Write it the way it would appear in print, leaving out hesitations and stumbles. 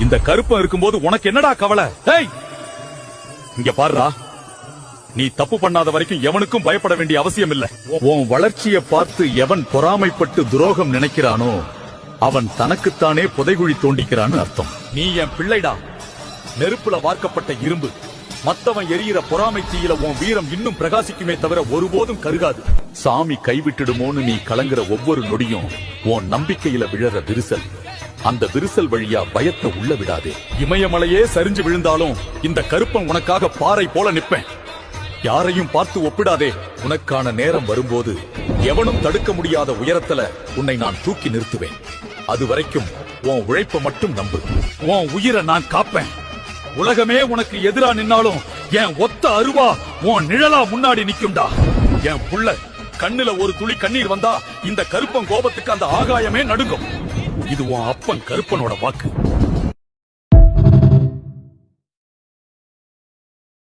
இந்த கருப்பம் இருக்கும்போது உனக்கு என்னடா கவலை? இங்க பாருடா, நீ தப்பு பண்ணாத வரைக்கும் எவனுக்கும் பயப்பட வேண்டிய அவசியம் இல்ல. உன் வளர்ச்சியை பார்த்து எவன் பொறாமைப்பட்டு துரோகம் நினைக்கிறானோ அவன் தனக்குத்தானே புதைகுழி தோண்டிக்கிறான்னு அர்த்தம். நீ என் பிள்ளைடா, நெருப்புல வார்க்கப்பட்ட இரும்பு. மத்தவன் எரியிற பொறாமை தீயில உன் வீரம் இன்னும் பிரகாசிக்குமே தவிர ஒருபோதும் கருகாது. சாமி கைவிட்டுடுமோன்னு நீ கலங்குற ஒவ்வொரு நொடியும் உன் நம்பிக்கையில விழற விரிசல். அந்த விரிசல் வழியா பயத்தை உள்ள விடாதே. இமயமலையே சரிஞ்சு விழுந்தாலும் இந்த கருப்பன் உனக்காக பாறை போல நிப்பேன். யாரையும் பார்த்து ஒப்பிடாதே. உனக்கான நேரம் வரும்போது எவனும் தடுக்க முடியாத உயரத்துல உன்னை நான் தூக்கி நிறுத்துவேன். அது வரைக்கும் உன் உழைப்ப மட்டும் நம்பு. உன் உயிரை நான் காப்பேன். உலகமே உனக்கு எதிரா நின்னாலும் என் ஒத்த அருவா உன் நிழலா முன்னாடி நிக்கும்டா. என் புள்ள கண்ணுல ஒரு துளி கண்ணீர் வந்தா இந்த கருப்பன் கோபத்துக்கு அந்த ஆகாயமே நடுங்கும். இது உன் அப்பன் கருப்பனோட வாக்கு.